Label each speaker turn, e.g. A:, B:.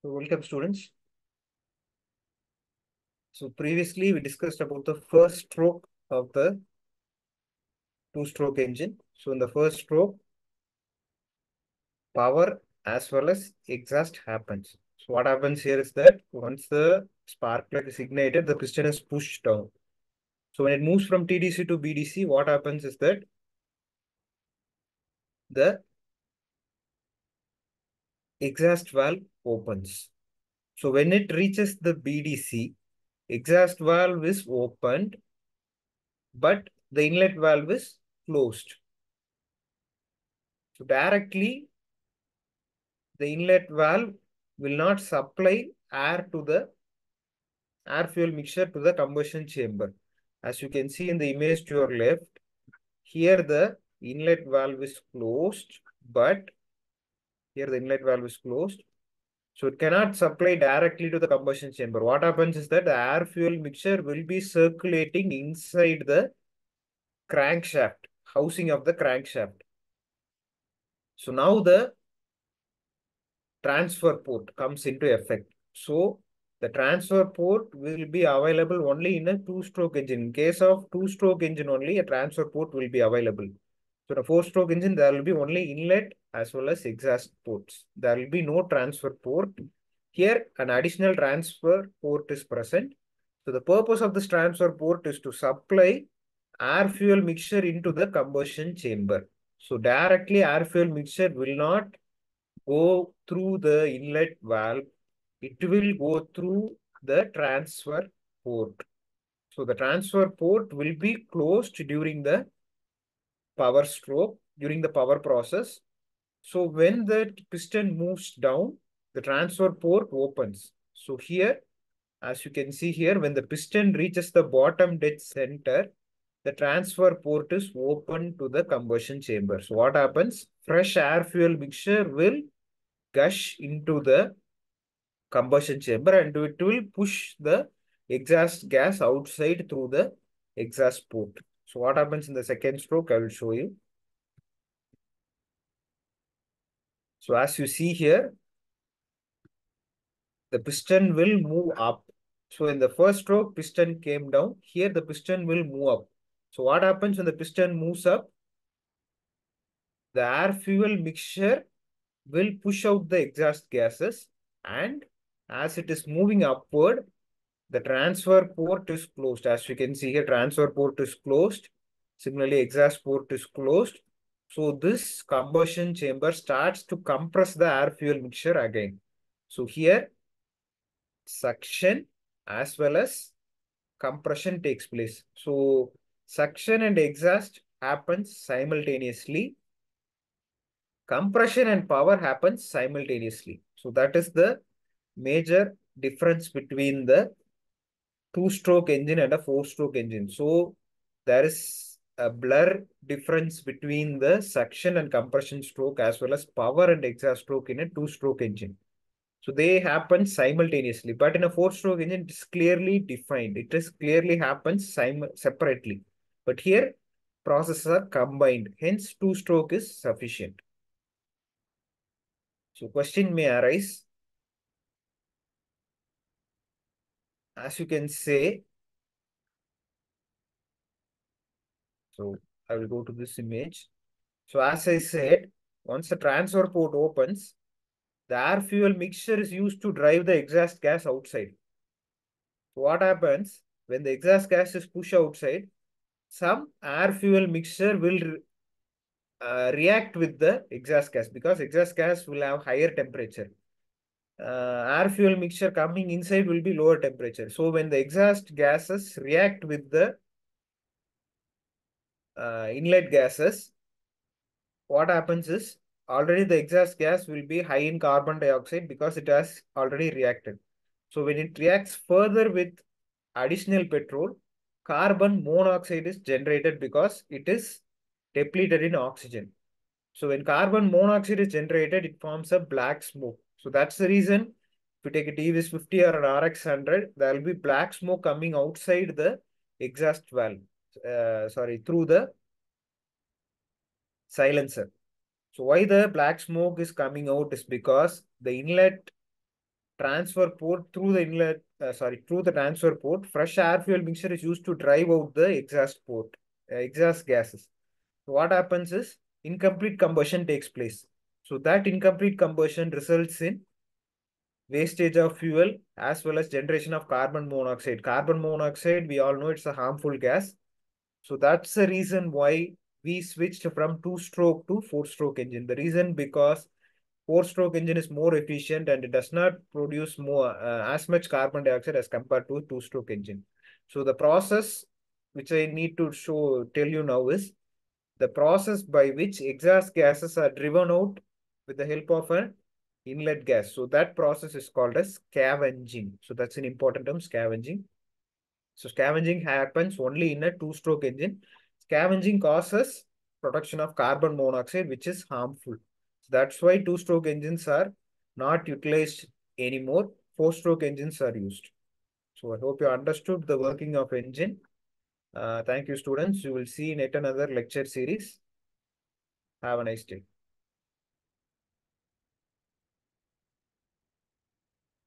A: So welcome students. So previously we discussed about the first stroke of the two-stroke engine. So in the first stroke, power as well as exhaust happens. So what happens here is that once the spark plug is ignited, the piston is pushed down. So when it moves from TDC to BDC, what happens is that the exhaust valve opens. So when it reaches the BDC, exhaust valve is opened, but the inlet valve is closed. So directly the inlet valve will not supply air to the air fuel mixture to the combustion chamber. As you can see in the image to your left, here the inlet valve is closed, but here the inlet valve is closed. So it cannot supply directly to the combustion chamber. What happens is that the air fuel mixture will be circulating inside the crankshaft, housing of the crankshaft. So now the transfer port comes into effect. So the transfer port will be available only in a two-stroke engine. In case of two-stroke engine only, a transfer port will be available. So in a four-stroke engine, there will be only inlet as well as exhaust ports. There will be no transfer port. Here, an additional transfer port is present. So the purpose of this transfer port is to supply air fuel mixture into the combustion chamber. So directly air fuel mixture will not go through the inlet valve. It will go through the transfer port. So the transfer port will be closed during the power stroke, during the power process. So when the piston moves down, the transfer port opens. So here, as you can see here, when the piston reaches the bottom dead center, the transfer port is open to the combustion chamber. So what happens? Fresh air fuel mixture will gush into the combustion chamber and it will push the exhaust gas outside through the exhaust port. So what happens in the second stroke, I will show you. So as you see here, the piston will move up. So in the first stroke, piston came down. Here the piston will move up. So what happens when the piston moves up? The air fuel mixture will push out the exhaust gases, and as it is moving upward, the transfer port is closed. As you can see here, transfer port is closed. Similarly, exhaust port is closed. So this combustion chamber starts to compress the air fuel mixture again. So here, suction as well as compression takes place. So suction and exhaust happens simultaneously. Compression and power happens simultaneously. So that is the major difference between the two-stroke engine and a four-stroke engine. So there is a blur difference between the suction and compression stroke as well as power and exhaust stroke in a two-stroke engine. So they happen simultaneously, but in a four-stroke engine, it is clearly defined. It is clearly happens separately. But here, processes are combined. Hence, two-stroke is sufficient. So question may arise. As you can say, so I will go to this image. So as I said, once the transfer port opens, the air fuel mixture is used to drive the exhaust gas outside. So what happens when the exhaust gas is pushed outside? Some air fuel mixture will react with the exhaust gas because exhaust gas will have higher temperature. Air fuel mixture coming inside will be lower temperature. So when the exhaust gases react with the inlet gases, what happens is already the exhaust gas will be high in carbon dioxide because it has already reacted. So when it reacts further with additional petrol, carbon monoxide is generated because it is depleted in oxygen. So when carbon monoxide is generated, it forms a black smoke. So that's the reason if you take a TVS 50 or an RX 100, there will be black smoke coming outside the exhaust valve. Through the silencer. So why the black smoke is coming out is because the inlet transfer port through the inlet, through the transfer port, fresh air fuel mixture is used to drive out the exhaust gases. So what happens is incomplete combustion takes place. So that incomplete combustion results in wastage of fuel as well as generation of carbon monoxide. Carbon monoxide, we all know it's a harmful gas. So that's the reason why we switched from two-stroke to four-stroke engine. The reason because four-stroke engine is more efficient and it does not produce as much carbon dioxide as compared to two-stroke engine. So the process which I need to tell you now is the process by which exhaust gases are driven out with the help of an inlet gas. So that process is called as scavenging. So that's an important term, scavenging. So scavenging happens only in a two-stroke engine. Scavenging causes production of carbon monoxide, which is harmful. So that's why two-stroke engines are not utilized anymore. Four-stroke engines are used. So I hope you understood the working of engine. Thank you, students. You will see in yet another lecture series. Have a nice day.